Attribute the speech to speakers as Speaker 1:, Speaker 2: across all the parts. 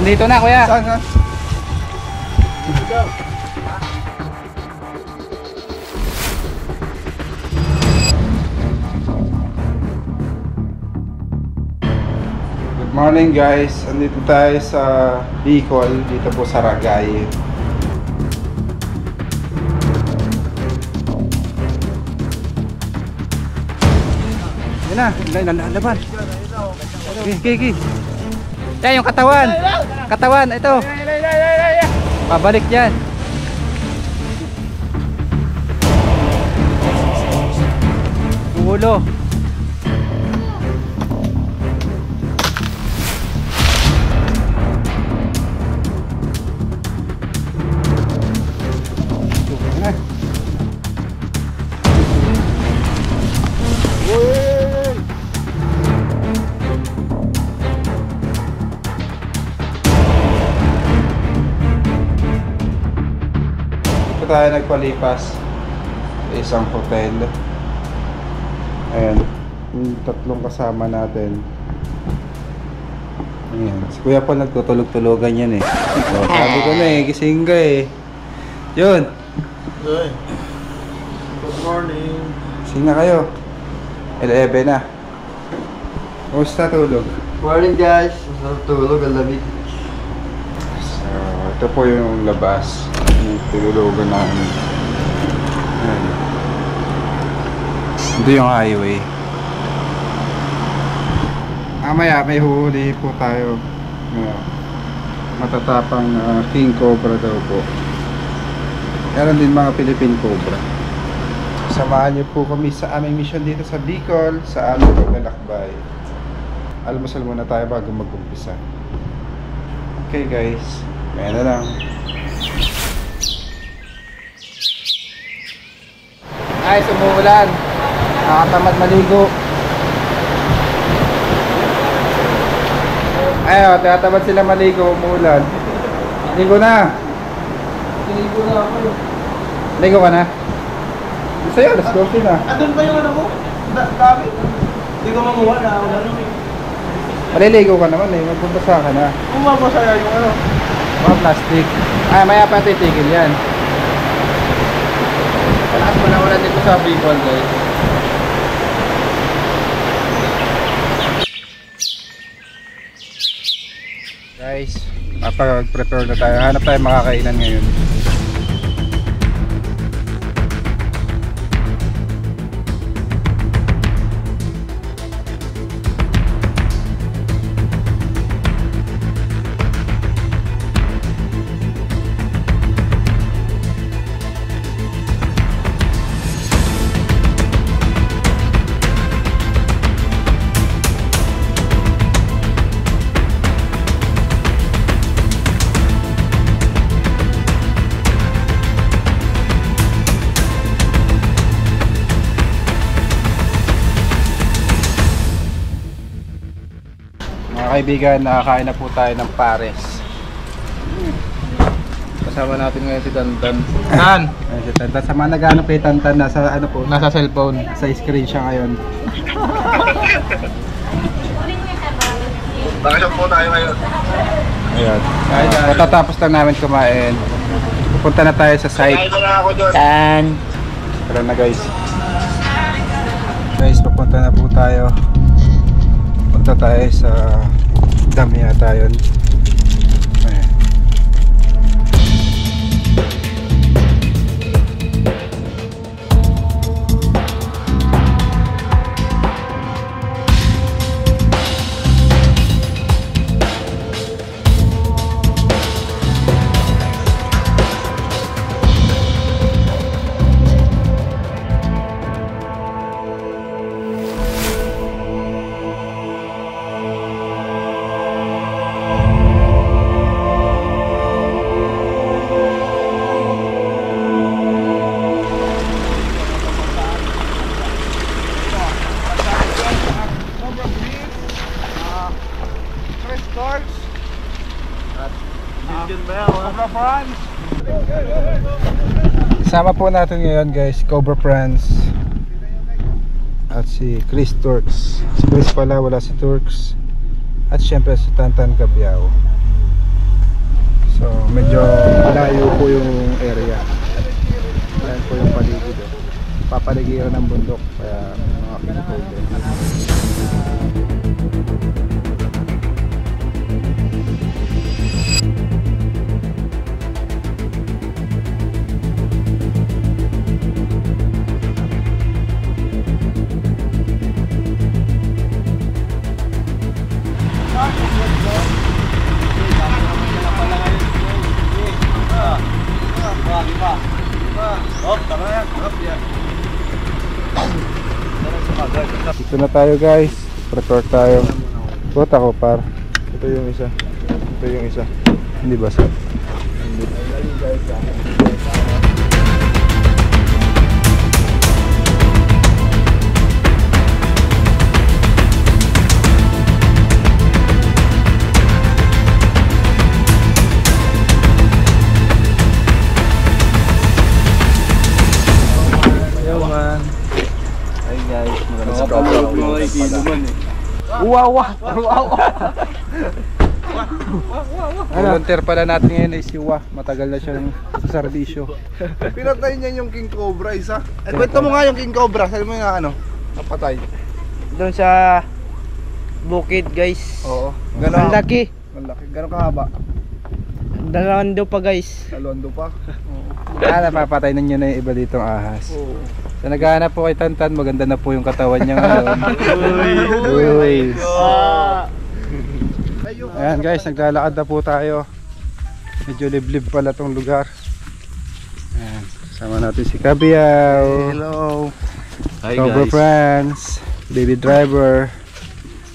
Speaker 1: Nandito na kuya.
Speaker 2: Saan? Good morning guys. Andito tayo sa Bicol, dito po sa Ragay. Yan na, laban. Okay. Yan yung katawan. Katawan, ito. Pabalik yan. Ulo. Tayo nagpalipas sa isang hotel. Ayan, yung tatlong kasama natin. Ayan, si Kuya Paul nagtutulog-tulogan yan eh. So, sabi ko na eh, gising ka eh. Yun.
Speaker 3: Good morning.
Speaker 2: Gising na kayo. 11 na. Kumusta tulog?
Speaker 3: Morning guys. Masarap tulog, ang lamig.
Speaker 2: So, ito po yung labas. Yung tinulugan namin. Ayan. Ito yung highway. Mamaya may huli po tayo. Matatapang King Cobra daw po. Meron din mga Philippine Cobra. Samahan niyo po kami sa aming mission dito sa Bicol, sa aming paglalakbay. Almusal muna tayo bago mag-umpisa. Okay guys, kaya na lang. Ay, sumuulan. Nakatamad maligo. Ay, tinatamad sila maligo, umuulan. Ligo na.
Speaker 3: Sinigo na ako.
Speaker 2: Ligo ka na? Sa'yo, let's go na.
Speaker 3: Andun ba yung ano mo? Dami? Hindi ko mamuha na ako gano'n eh.
Speaker 2: Maliligo ka naman eh, magbabasa ka na.
Speaker 3: Umabasaya yung ano.
Speaker 2: Mga plastic. Ay, maya pa titigil yan. Malakas mo na ulan dito sa Bicol guys. Guys, mapag-prepare na tayo. Hanap tayo makakainan ngayon. Mga kaibigan, nakakain na po tayo ng pares. Kasama natin ngayon si Tantan.
Speaker 3: Tan!
Speaker 2: Ayan si Tantan. Sa mga nag-ano kay Tantan, nasa ano po?
Speaker 3: Nasa cellphone.
Speaker 2: Sa screen siya ngayon.
Speaker 3: Bakasyon po tayo ngayon.
Speaker 2: Ayan. Matatapos lang namin kumain. Pupunta na tayo sa site.
Speaker 3: Kain na ako doon.
Speaker 1: Tan.
Speaker 2: Tara na guys. Guys, papunta na po tayo. Punta tayo sa dam yata yun. Ayan.
Speaker 3: Cobra Prawns.
Speaker 2: Kasama po natin ngayon guys, Cobra Prawns at si Chris Turks. Si Chris pala, wala si Turks. At syempre si Tantan Cabiao. So medyo malayo po yung area. Ayan po yung paligid. Papaligiran ng bundok. Kaya mga king cobra. Dito na tayo guys. Prepare tayo. Buta ko par. Ito yung isa. Ito yung isa. Hindi ba sa? Volunteer pala natin ngayon ay si Wah. Matagal na siyang sa serbisyo.
Speaker 3: Pinatay niya yung king cobra isa. Kwento mo nga yung king cobra. Sabi mo yung ano, napatay.
Speaker 1: Doon sa bukid guys.
Speaker 3: Oo.
Speaker 1: Ang laki.
Speaker 3: Malaki. Gano'ng kahaba?
Speaker 1: Dalawando pa guys.
Speaker 3: Talondo pa.
Speaker 2: Napapatay na niyo na yung iba ditong ahas.
Speaker 3: Oo.
Speaker 2: So naghahanap po kay Tantan. Maganda na po yung katawan niya ngayon. Uy. Ayan guys, naglalakad na po tayo. Medyo liblib pala tong lugar. Ayan, kasama natin si Kabiyaw.
Speaker 3: Hello.
Speaker 2: Cobra Friends, Baby Driver.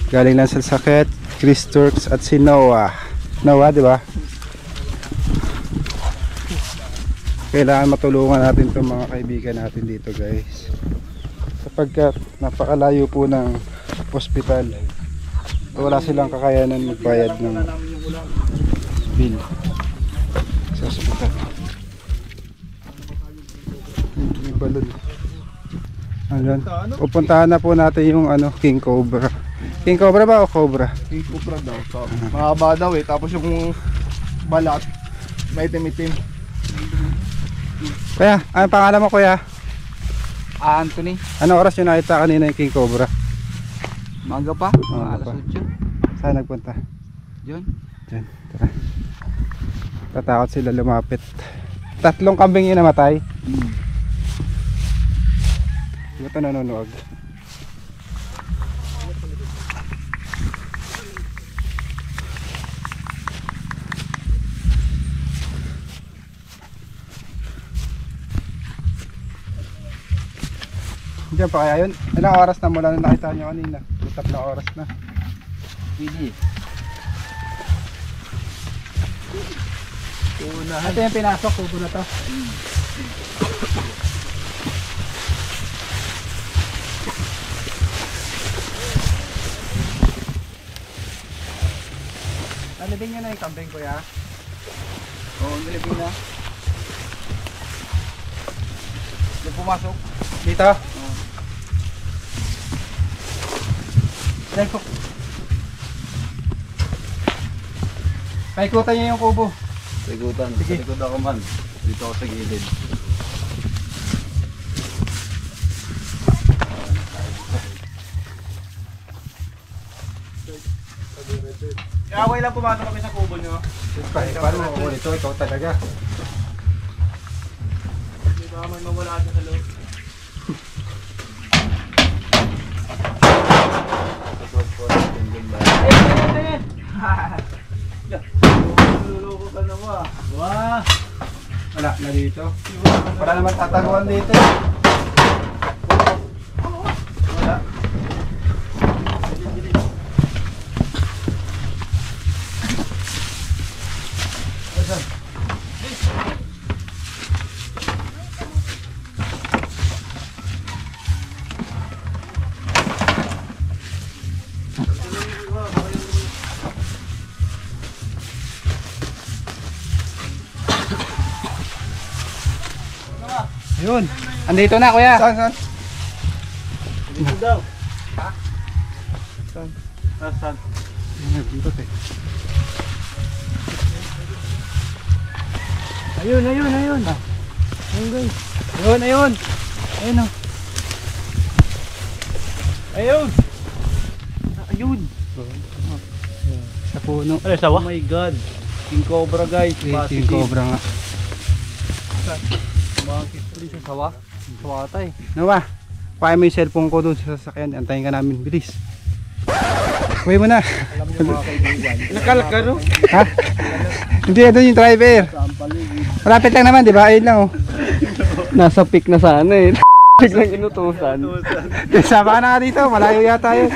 Speaker 2: Galing lang sa sakit, Chris Turks at si Noah. Noah, di ba? Kailangan matulungan natin itong mga kaibigan natin dito guys. Sapagkat napakalayo po ng hospital. Wala silang kakayanan magbayad ng bill sa hospital. May balon. Ayan. Pupuntahan na po natin yung ano, King Cobra. King Cobra ba o Cobra?
Speaker 3: King cobra daw. Mahaba daw eh. Tapos yung balat, may itim-itim.
Speaker 2: Kuya, ano pangalan mo kuya?
Speaker 1: Anthony.
Speaker 2: Anong oras yung nakita kanina yung King Cobra?
Speaker 1: Maga pa.
Speaker 2: Maga pa. Saan nagpunta?
Speaker 1: Diyan.
Speaker 2: Diyan, tara. Tatakot sila lumapit. 3 kambing yung namatay. Hindi ito nanonood. Diyan pa kaya yun? Ilang oras na mula na nakita nyo kanina? 3 oras na.
Speaker 1: Pili.
Speaker 2: Ito yung pinasok, kubo na to. Nalibing nyo na yung kambing kuya?
Speaker 1: Oo, nilibing na. Yung pumasok.
Speaker 2: Dito? Oo. Paikutan nyo yung kubo.
Speaker 1: Sigutan.
Speaker 2: Sige.
Speaker 1: Sa likod ako man. Dito ako sa gilid.
Speaker 3: Kaway lang pumasok kami sa kubo nyo.
Speaker 2: Paano mo ito? Ikaw talaga.
Speaker 3: Hindi ba may mawala sa loob? Niloloko ka na mo ah.
Speaker 1: Wah!
Speaker 2: Wala na dito. Wala naman tataguan dito.
Speaker 3: Wala.
Speaker 2: Yun. Andito na kuya.
Speaker 3: Saan?
Speaker 1: Dito daw.
Speaker 3: Saan?
Speaker 2: Dito eh.
Speaker 4: Ayun. Ayun guys. Ayun. Ayun o. Ayun. Ayun. Sa puno.
Speaker 1: Ano, sawa?
Speaker 4: Oh my god. King Cobra guys.
Speaker 2: King Cobra nga.
Speaker 4: Bakit tuloy sa sawa? Sawa tayo.
Speaker 2: Nawa, pahay mo yung cellphone ko dun sa sasakyan. Antayin ka namin. Bilis. Uwi mo na.
Speaker 4: Alam niyo mga kaibigan.
Speaker 1: Nakalak ka, no?
Speaker 2: Ha? Hindi, doon yung driver. Malapit lang naman, di ba? Ayun lang, oh.
Speaker 4: Nasa peak na sana eh. Biglang inutusan.
Speaker 2: Sama ka na dito. Malayo yata yun.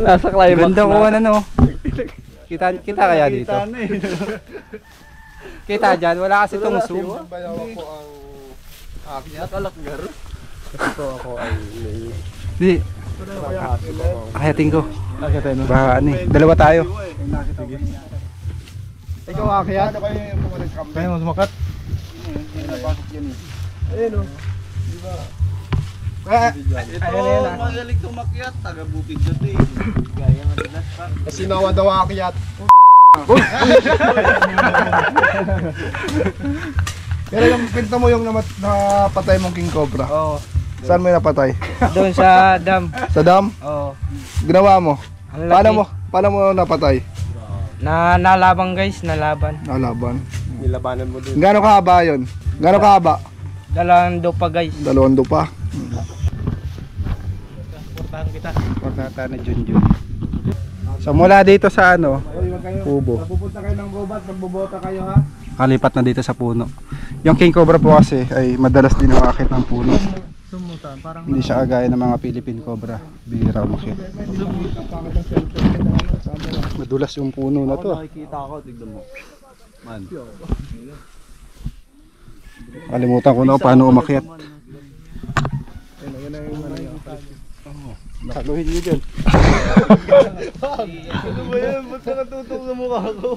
Speaker 4: Nasa climax
Speaker 2: Ganda ko
Speaker 4: na.
Speaker 2: ano. Kita kaya dito? Kita dyan. Wala kasi itong zoom.
Speaker 4: Ito ako ay
Speaker 2: Hindi. Akayatin ko. Baka ano eh. Dalawa tayo.
Speaker 4: ikaw akyat.
Speaker 3: Kaya mo sumakat?
Speaker 4: Ayun o.
Speaker 1: Ito, magaling tumakyat. Taga-bukid na ito eh. Gaya nga dinas pa.
Speaker 3: Kasi nawa daw akyat. Pero yung pinto mo yung napatay mong King Cobra.
Speaker 4: Oo.
Speaker 3: Saan mo yung napatay?
Speaker 4: Doon sa dam.
Speaker 3: Sa dam?
Speaker 4: Oo.
Speaker 3: Ginawa mo?
Speaker 4: Ang laki.
Speaker 3: Paano mo napatay?
Speaker 4: Nalaban guys, nalaban.
Speaker 3: Nalaban.
Speaker 1: Nilabanan mo din.
Speaker 3: Gano'ng kahaba yun? Gano'ng kahaba?
Speaker 4: Dalawang dopa guys.
Speaker 3: 2 pa.
Speaker 2: Portata na Junjun. So mula dito sa ano, Kubo.
Speaker 3: Pupunta kayo ng gubat, magbobota kayo ha?
Speaker 2: Kalipat na dito sa puno. Yung King Cobra po kasi ay madalas din umakit ng puno. Hindi siya kagaya ng mga Philippine Cobra. Bihira umakit. Madulas yung puno na to.
Speaker 1: Nakikita ako, tignan mo. Man.
Speaker 2: Kalimutan ko na kung paano umakyat. Haluhin nyo dyan.
Speaker 1: Ano ba yan? Ba't ka natutok sa mukha ko?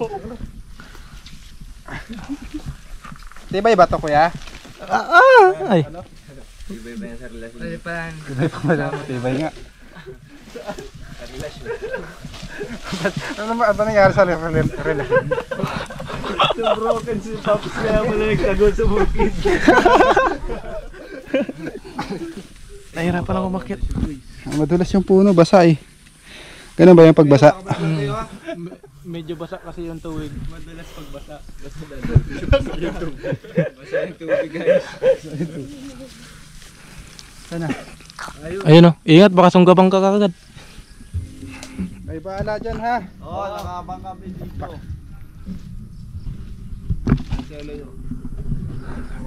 Speaker 2: Tibay ba to kuya?
Speaker 4: Ay.
Speaker 1: Iba-iba yan sa relasyon.
Speaker 2: Tibay pa pala. Tibay nga. Ano ba nangyari sa relasyon?
Speaker 1: So broken si Pops kaya wala nagtago sa bukid.
Speaker 4: Nahirapan ako umakyat.
Speaker 2: Madulas yung puno, basa eh. Ganun ba yung pagbasa?
Speaker 4: Medyo basa kasi yung tuwig.
Speaker 1: Madalas pagbasa. Basa yung tubig guys.
Speaker 2: Sana.
Speaker 4: Ayun o. Ingat baka sunggabang ka kagad.
Speaker 2: May bahala dyan ha.
Speaker 1: Oo, nakabang kami dito.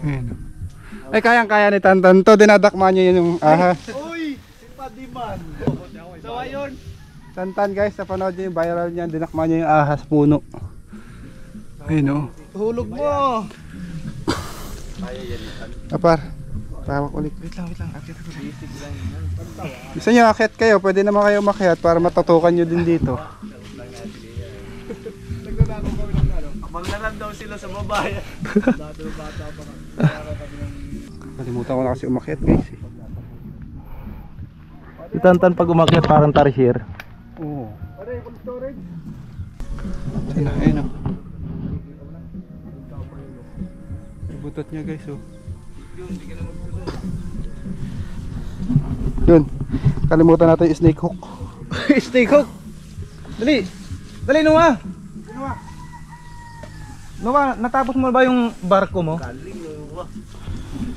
Speaker 2: Ayan. Ay kayang-kaya ni Tantan to. Dinadakma niya yun yung ahas.
Speaker 1: Uy! Si Padiman! Sawa yun!
Speaker 2: Tantan guys, napanood niyo yung viral niya. Dinakma niya yung ahas puno. Ayun o.
Speaker 1: Hulog mo!
Speaker 2: Apar. Tawak ulit. Wait lang. Gusto nyo akit kayo, pwede naman kayo makiat para matutukan nyo din dito.
Speaker 1: Maglalan daw sila sa babae.
Speaker 2: Kalimutan ko na kasi umakyat guys eh.
Speaker 4: Si Tantan pag umakyat parang tarsier.
Speaker 2: Oo. Sana, ayun o. Butot niya guys oh. Yun. Kalimutan natin yung snake hook.
Speaker 4: Snake hook. Dali. Dali Noah. Noah, natapos mo ba yung barko mo?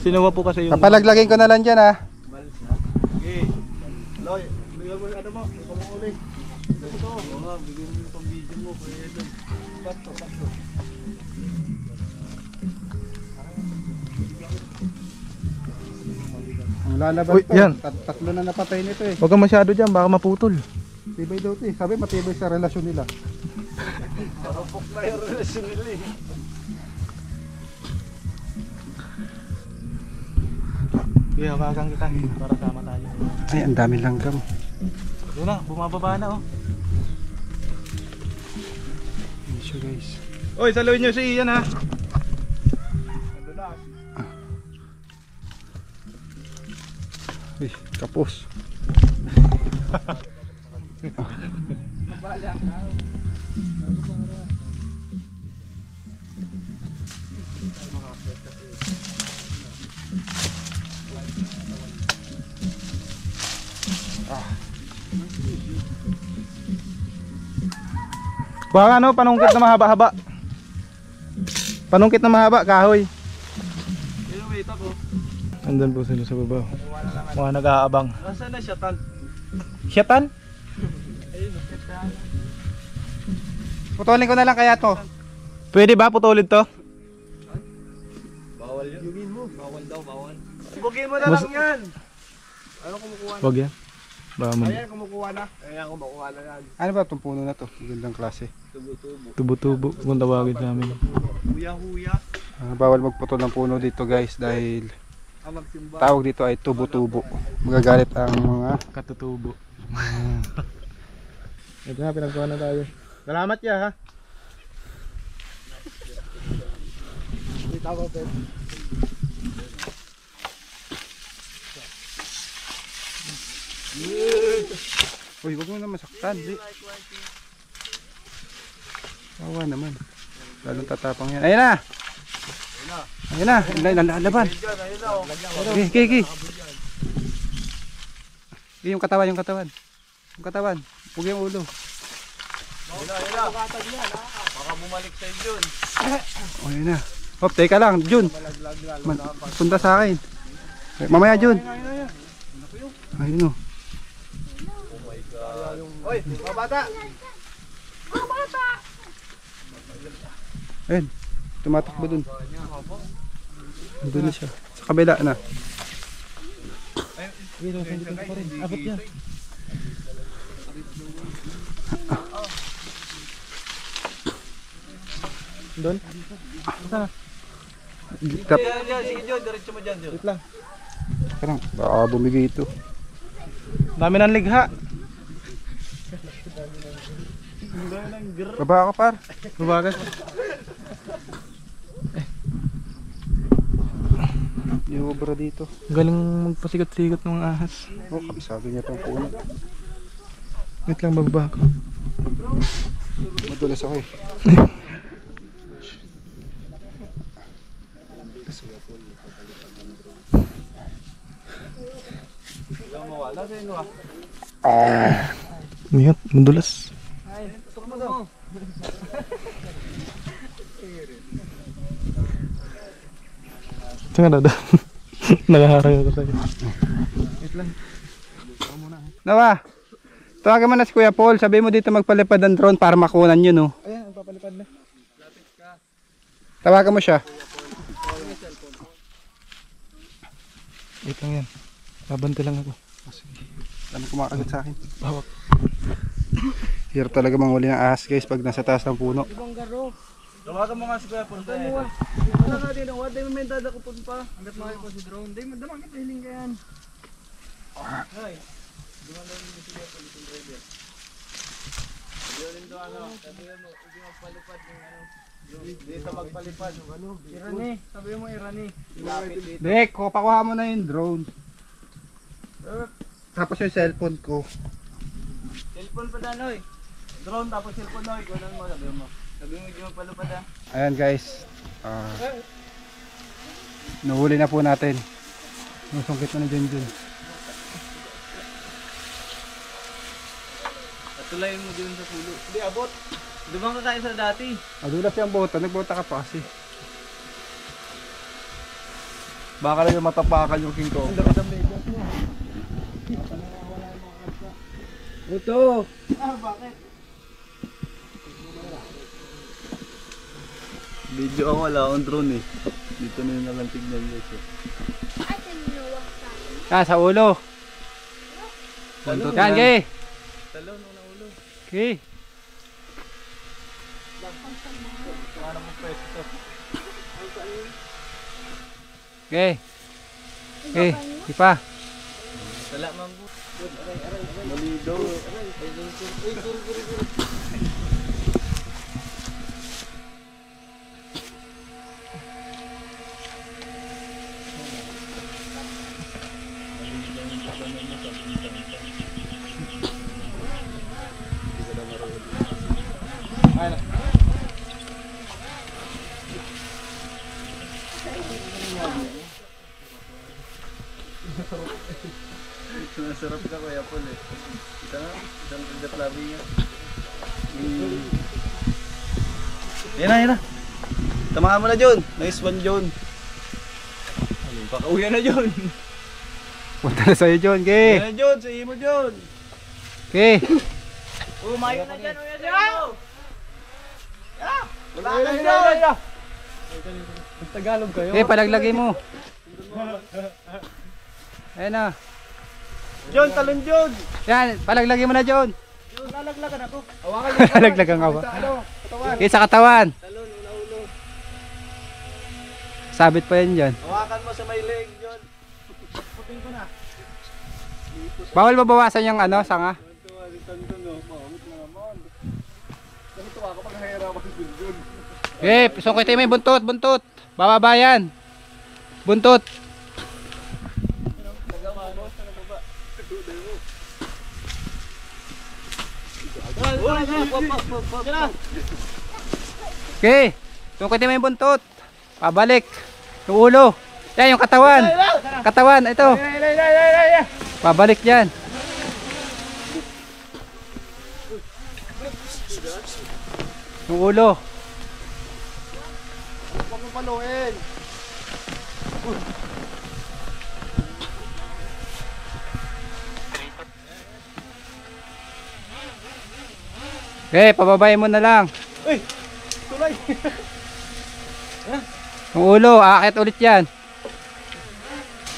Speaker 4: Sinuwa po kasi yung
Speaker 2: Papalaglagin ko na lang dyan ha.
Speaker 1: Okay. Loy, bigyan mo yung ano mo. Ikaw mo ulit. Ito. Oo, bigyan mo yung pang-video mo. Sakto.
Speaker 2: Ang lalaban
Speaker 4: Uy,
Speaker 2: to.
Speaker 4: yan.
Speaker 2: Tatlo na napatay nito eh.
Speaker 4: Huwag kang masyado dyan, baka maputol.
Speaker 2: Tibay daw to eh. Sabi matibay sa relasyon nila.
Speaker 1: Nakapok na yung relasyon nila eh.
Speaker 4: Kaya kagang kita para sama tayo.
Speaker 2: Ay, ang dami langgam.
Speaker 4: Doon na, bumababa na oh.
Speaker 2: Ayun siya guys.
Speaker 4: Oy, saluhin nyo si Ian ha.
Speaker 2: Uy, kapos.
Speaker 4: Baka ano, panungkit na mahaba-haba. Panungkit na mahaba, kahoy.
Speaker 1: Ayun, wait ako.
Speaker 4: Andun po sila sa baba. Mga nag-aabang.
Speaker 1: Nasaan na siya, Tan?
Speaker 4: Siyatan?
Speaker 2: Putulin ko na lang kaya to.
Speaker 4: Pwede ba putulid to?
Speaker 1: Bawal yun. Yugin mo. Bawal daw, bawal. Ibugin mo na lang yan. Ano kumukuha na?
Speaker 4: Wag yan. Baka man.
Speaker 1: Ayan, kumukuha na. Ayan, kumukuha na yan.
Speaker 2: Ano ba itong puno na to? Magandang klase.
Speaker 1: Tubo-tubo.
Speaker 4: Tubo-tubo kung tawagin sa amin.
Speaker 1: Huya-huya.
Speaker 2: Bawal magputol ng puno dito guys dahil
Speaker 1: Ang magsimba.
Speaker 2: tawag dito ay tubo-tubo. Magagalit ang mga
Speaker 4: Katutubo. Ito na, pinagkuha na tayo. Salamat ya ha.
Speaker 1: Wait ako, Pet.
Speaker 2: Uy, wag mo na masaktan. Di. Kawa naman. Lalong tatapang yan. Ayun na! Ayun na! Lalaban! Okay, okay, okay. Yung katawan, yung katawan. Yung katawan. Huwag yung ulo.
Speaker 1: Baka bumalik sa inyo.
Speaker 2: O, yun na. Hop, teka lang, Jun. Punta sa akin. Mamaya, Jun. Ayun o.
Speaker 1: Oy, mga bata!
Speaker 2: Ayun. Tumatakbo dun. Doon na siya. Sa kabila na.
Speaker 4: Abot yan. Doon? Sana?
Speaker 2: Tap.
Speaker 1: Sige, John. Diretso mo dyan, John.
Speaker 4: Wait lang.
Speaker 2: Parang, baka bumigay ito.
Speaker 4: Dami ng ligha.
Speaker 2: Baba ka, par.
Speaker 4: Babagas.
Speaker 2: Yung obra dito.
Speaker 4: Galing magpasikat-sikat ng mga ahas.
Speaker 2: Oh, kabisado niya itong puno.
Speaker 4: Wait lang, bababa ako.
Speaker 2: Madulas ako eh.
Speaker 4: Miyot, madulas. Saan ka dada? Nakaharang ako sa'yo.
Speaker 2: Nawa, tawagan mo na si Kuya Paul. Sabi mo dito magpalipad ng drone para makunan yun, no?
Speaker 4: Ayan, papalipad na.
Speaker 2: Tawagan mo siya.
Speaker 4: Wait lang yan. Babante lang ako.
Speaker 2: Ano kumakagat sa akin?
Speaker 4: Bawak.
Speaker 2: Hirap talaga manghuli ng ahas guys pag nasa taas ng puno.
Speaker 1: Tawagan mo nga si Kuya Punta. Wala nga din. Wala din may dada ko pa. Hanggat makaya ko si drone. Hindi, madamang kita hiling ka yan. Ay. Dumanda yung si Kuya Punta yung driver. Sabi rin doon ano. Sabi mo, hindi magpalipad yung ano. Dito magpalipad yung ano. Irani. Sabi mo Irani. Lapit dito.
Speaker 2: Dek, pakuha mo na yung drone. Tapos yung cellphone ko.
Speaker 1: Cellphone pa danoy. Drone tapos cellphone noy. Kunan mo. Sabi mo. Sabi mo hindi magpalipad ah.
Speaker 2: Ayan guys. Nuhuli na po natin. Nusungkit na dyan dyan.
Speaker 1: Tulayin mo din sa pulo. Hindi abot. Dumang ka kain sa dati.
Speaker 2: Madulas yung bota. Nagbota ka pa kasi.
Speaker 3: Baka lang yung matapakan yung king ko.
Speaker 1: Ito. Ah, bakit?
Speaker 3: Video ako, wala akong drone eh. Dito na yung nalang tignan guys eh.
Speaker 2: Sa ulo. Yan, gay.
Speaker 1: Talo nung naulo.
Speaker 2: Okay.
Speaker 1: Paano mo pwesto?
Speaker 2: Okay. Okay. Ipa.
Speaker 1: Tala mambo. Malido. Masarap ka Kuya Paul eh. Isang tigat labi nga. Yan na. Tamahan mo na John. Nice one John. Pakauwi na John.
Speaker 4: Punta na sa'yo, John. Okay.
Speaker 1: Yan na John, sa mo John.
Speaker 4: Okay.
Speaker 1: Umayo na dyan, Kuya John. Wala na John. Tagalog kayo.
Speaker 4: Okay, palaglagay mo. Ayan na.
Speaker 1: John, talon John.
Speaker 4: Yan, palaglagay mo na, John.
Speaker 1: John, lalaglagan ako.
Speaker 4: Palaglagan ka ba? Okay, sa katawan.
Speaker 1: Talon, ulo.
Speaker 4: Sabit pa yan dyan.
Speaker 1: Hawakan mo sa may leg, John. Putin ko na.
Speaker 4: Bawal mabawasan yung ano, sanga.
Speaker 3: Ganito ako pag nahihirapan si John.
Speaker 4: Okay, sungkitin mo yung buntot. Bababa yan. Buntot. Okay, sungkitin mo yung buntot. Pabalik. Yung ulo. Yan, yung katawan. Katawan, ito. Pabalik yan. Yung ulo.
Speaker 3: Huwag mong paluin.
Speaker 4: Okay, pababayin mo na lang.
Speaker 1: Uy! Tulay!
Speaker 4: Yung ulo, aakit ulit yan.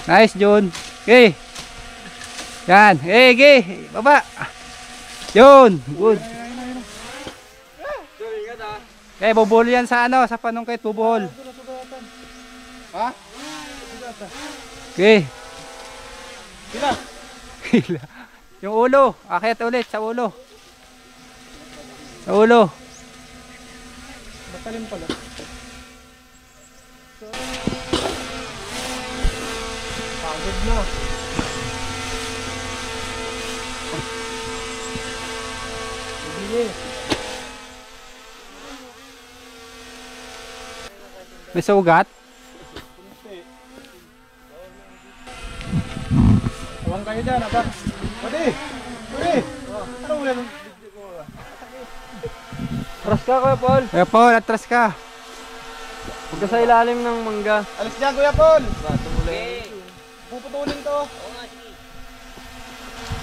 Speaker 4: Nice, John. Okay. Yan. Okay. Baba. Yun. Good. Okay, bubuhol yan sa ano, sa panungkit, bubuhol.
Speaker 3: Ha?
Speaker 4: Okay.
Speaker 1: Sila!
Speaker 4: Yung ulo, aakit ulit sa ulo. Sa ulo.
Speaker 1: Matalim pala. Pagod na.
Speaker 4: May sugat.
Speaker 1: Awang kayo dyan, apa? Pwede! Ano ulan? Atras ka, Kuya Paul.
Speaker 4: Kuya Paul, atras ka.
Speaker 1: Huwag ka sa ilalim ng mangga. Alis dyan, Kuya Paul! Puputulin to.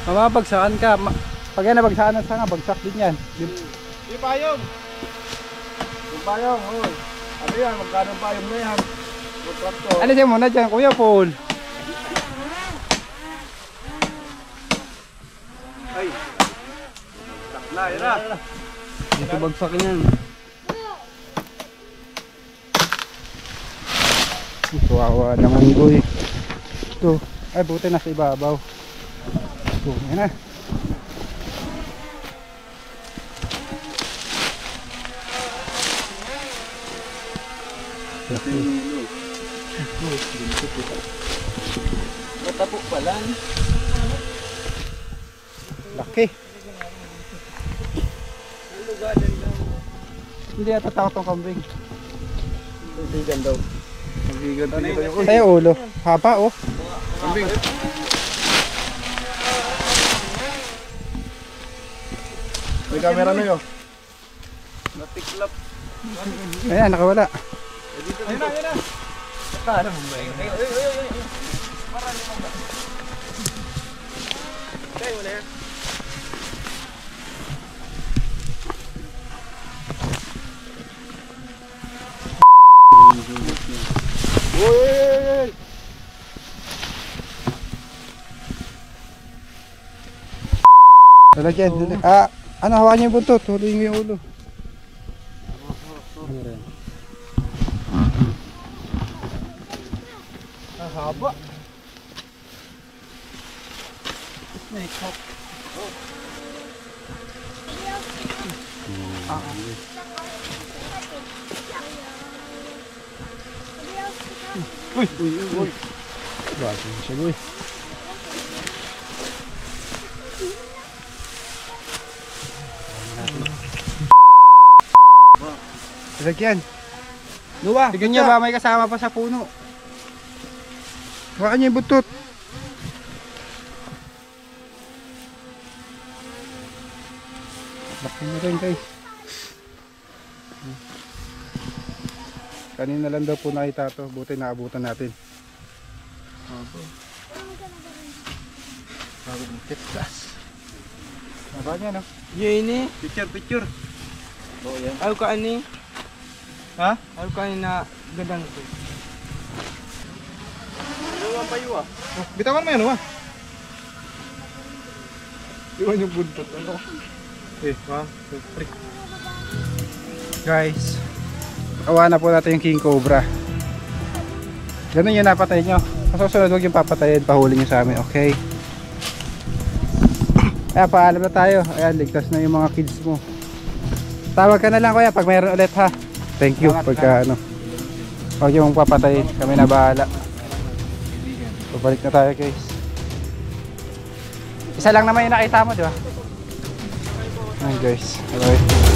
Speaker 4: Mamabagsakan ka. Pag yan nabagsakan ng sanga, bagsak din yan.
Speaker 1: Yung payong! Yung payong, hoy. Ano yan? Magkano ang payong na yan? Contract to.
Speaker 4: Alisin mo na dyan, Kuya Paul.
Speaker 1: Ay! Takla, yun na.
Speaker 4: Dito bagsakin yan. Kawawa naman, boy. Ito. Ay, buti nasa ibabaw. Ito, yan na.
Speaker 1: Matapok pala.
Speaker 4: Laki. Hindi ata takot ang kambing.
Speaker 1: Bigan daw. Bigan dito yung
Speaker 4: Sa'yo ulo. Haba oh.
Speaker 1: kambing. May camera na yun. Natiklap.
Speaker 4: Ayan, nakawala.
Speaker 1: Ayun na, ayun na. Ano mo ba yun? Marami mo ba? Kaya wala yan.
Speaker 3: Uy!
Speaker 2: Lalagyan. Ah, ano, hawakan niyo yung buntot. Huliin mo yung ulo.
Speaker 1: Haba.
Speaker 2: Bago siya, boy. Lalagyan.
Speaker 3: Luwa!
Speaker 4: Tignan niyo ba may kasama pa sa puno.
Speaker 2: Hawakan niyo yung buntot. Laki na rin guys. Kanina lang daw po nakita to. Buti naabutan natin. Apa niya no?
Speaker 1: Yun ini.
Speaker 3: Picture.
Speaker 1: Ayaw ka ani.
Speaker 3: Ha?
Speaker 1: Ayaw ka ani na gadang ko.
Speaker 3: Iwan pa iwa. Bitawan mo yan, wa. Iwan yung buntot. Ano? Wa.
Speaker 2: Guys, awa na po natin yung king cobra. Ganun yung napatay nyo. Masusunod huwag yung papatayin. Pahuli nyo sa amin, okay? Kaya paalam na tayo. Ayan, ligtas na yung mga kids mo. Tawag ka na lang kuya pag mayroon ulit ha. Thank you pagka ano. Huwag yung papatayin. Kami na bahala. Babalik na tayo guys. Isa lang naman yung nakita mo, di ba? Ayan guys. Bye.